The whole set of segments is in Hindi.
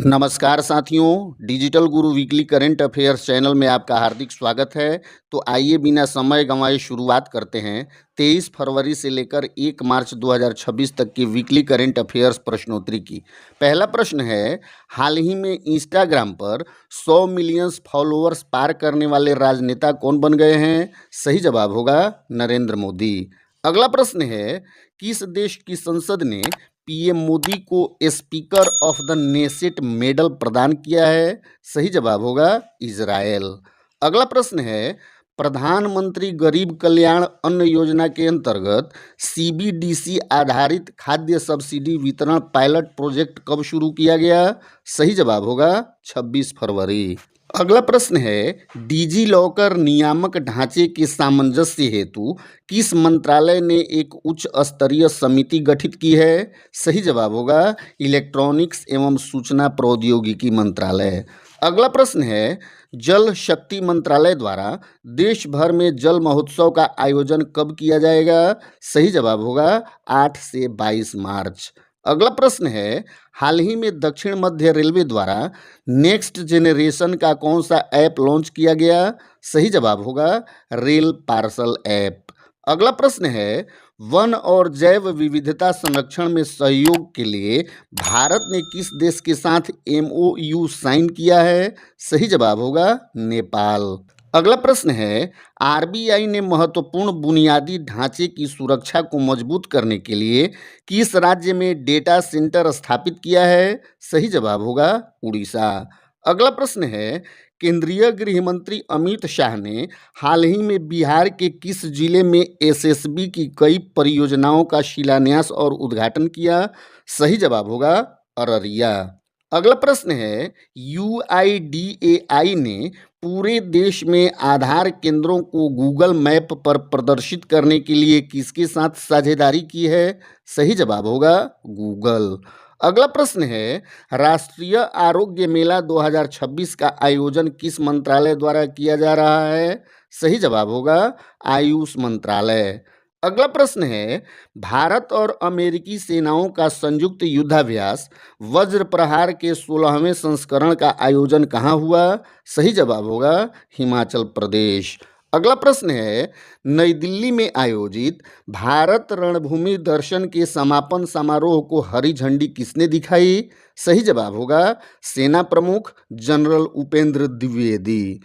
नमस्कार साथियों, डिजिटल गुरु वीकली करंट अफेयर्स चैनल में आपका हार्दिक स्वागत है। तो आइए बिना समय गंवाए शुरुआत करते हैं 23 फरवरी से लेकर 1 मार्च 2026 तक की वीकली करंट अफेयर्स प्रश्नोत्तरी की। पहला प्रश्न है, हाल ही में इंस्टाग्राम पर 100 मिलियन फॉलोअर्स पार करने वाले राजनेता कौन बन गए हैं? सही जवाब होगा नरेंद्र मोदी। अगला प्रश्न है, किस देश की संसद ने पीएम मोदी को speaker of the Knesset medal प्रदान किया है? सही जवाब होगा इजरायल। अगला प्रश्न है, प्रधानमंत्री गरीब कल्याण अन्न योजना के अंतर्गत सीबीडीसी आधारित खाद्य सब्सिडी वितरण पायलट प्रोजेक्ट कब शुरू किया गया? सही जवाब होगा 26 फरवरी। अगला प्रश्न है, डिजी लॉकर नियामक ढांचे के सामंजस्य हेतु किस मंत्रालय ने एक उच्च स्तरीय समिति गठित की है? सही जवाब होगा इलेक्ट्रॉनिक्स एवं सूचना प्रौद्योगिकी मंत्रालय। अगला प्रश्न है, जल शक्ति मंत्रालय द्वारा देश भर में जल महोत्सव का आयोजन कब किया जाएगा? सही जवाब होगा 8 से 22 मार्च। अगला प्रश्न है, हाल ही में दक्षिण मध्य रेलवे द्वारा नेक्स्ट जेनरेशन का कौन सा ऐप लॉन्च किया गया? सही जवाब होगा रेल पार्सल ऐप। अगला प्रश्न है, वन और जैव विविधता संरक्षण में सहयोग के लिए भारत ने किस देश के साथ एमओयू साइन किया है? सही जवाब होगा नेपाल। अगला प्रश्न है, आरबीआई ने महत्वपूर्ण बुनियादी ढांचे की सुरक्षा को मजबूत करने के लिए किस राज्य में डेटा सेंटर स्थापित किया है? सही जवाब होगा उड़ीसा। अगला प्रश्न है, केंद्रीय गृह मंत्री अमित शाह ने हाल ही में बिहार के किस जिले में एसएसबी की कई परियोजनाओं का शिलान्यास और उद्घाटन किया? सही जवाब होगा अररिया। अगला प्रश्न है, यूआईडीएआई ने पूरे देश में आधार केंद्रों को गूगल मैप पर प्रदर्शित करने के लिए किसके साथ साझेदारी की है? सही जवाब होगा गूगल। अगला प्रश्न है, राष्ट्रीय आरोग्य मेला 2026 का आयोजन किस मंत्रालय द्वारा किया जा रहा है? सही जवाब होगा आयुष मंत्रालय। अगला प्रश्न है, भारत और अमेरिकी सेनाओं का संयुक्त युद्धाभ्यास वज्र प्रहार के 16वें संस्करण का आयोजन कहाँ हुआ? सही जवाब होगा हिमाचल प्रदेश। अगला प्रश्न है, नई दिल्ली में आयोजित भारत रणभूमि दर्शन के समापन समारोह को हरी झंडी किसने दिखाई? सही जवाब होगा सेना प्रमुख जनरल उपेंद्र द्विवेदी।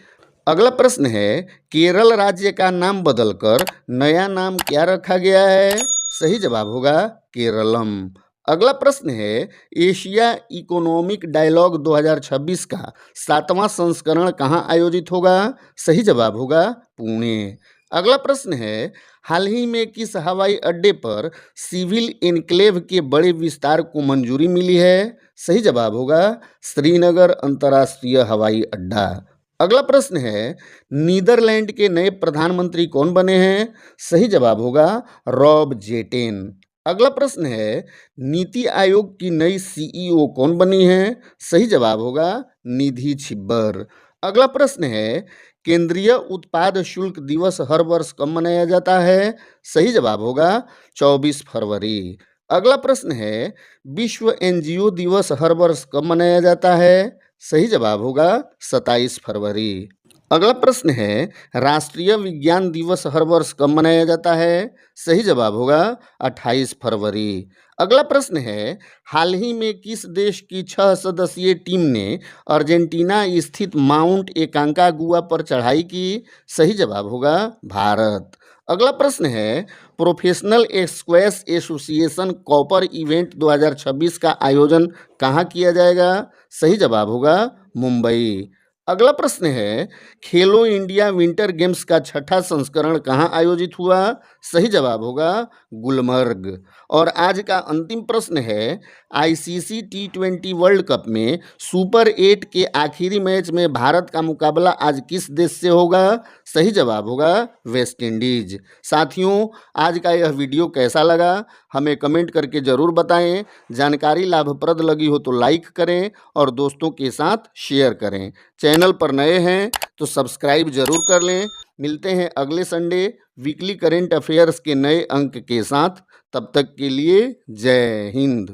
अगला प्रश्न है, केरल राज्य का नाम बदलकर नया नाम क्या रखा गया है? सही जवाब होगा केरलम। अगला प्रश्न है, एशिया इकोनॉमिक डायलॉग 2026 का 7वां संस्करण कहाँ आयोजित होगा? सही जवाब होगा पुणे। अगला प्रश्न है, हाल ही में किस हवाई अड्डे पर सिविल एन्क्लेव के बड़े विस्तार को मंजूरी मिली है? सही जवाब होगा श्रीनगर अंतर्राष्ट्रीय हवाई अड्डा। अगला प्रश्न है, नीदरलैंड के नए प्रधानमंत्री कौन बने हैं? सही जवाब होगा रॉब जेटेन। अगला प्रश्न है, नीति आयोग की नई सीईओ कौन बनी है? सही जवाब होगा निधि छिब्बर। अगला प्रश्न है, केंद्रीय उत्पाद शुल्क दिवस हर वर्ष कब मनाया जाता है? सही जवाब होगा 24 फरवरी। अगला प्रश्न है, विश्व एनजीओ दिवस हर वर्ष कब मनाया जाता है? सही जवाब होगा 27 फरवरी। अगला प्रश्न है, राष्ट्रीय विज्ञान दिवस हर वर्ष कब मनाया जाता है? सही जवाब होगा 28 फरवरी। अगला प्रश्न है, हाल ही में किस देश की 6 सदस्यीय टीम ने अर्जेंटीना स्थित माउंट एकांकागुआ पर चढ़ाई की? सही जवाब होगा भारत। अगला प्रश्न है, professional squash association copper event 2026 का आयोजन कहाँ किया जाएगा? सही जवाब होगा मुंबई। अगला प्रश्न है, खेलो इंडिया विंटर गेम्स का 6ठा संस्करण कहाँ आयोजित हुआ? सही जवाब होगा गुलमर्ग। और आज का अंतिम प्रश्न है, आईसीसी टी20 वर्ल्ड कप में सुपर 8 के आखिरी मैच में भारत का मुकाबला आज किस देश से होगा? सही जवाब होगा वेस्ट इंडीज। साथियों, आज का यह वीडियो कैसा लगा हमें कमेंट करके ज़रूर बताएं। जानकारी लाभप्रद लगी हो तो लाइक करें और दोस्तों के साथ शेयर करें। चैनल पर नए हैं तो सब्सक्राइब जरूर कर लें। मिलते हैं अगले संडे वीकली करंट अफेयर्स के नए अंक के साथ। तब तक के लिए जय हिंद।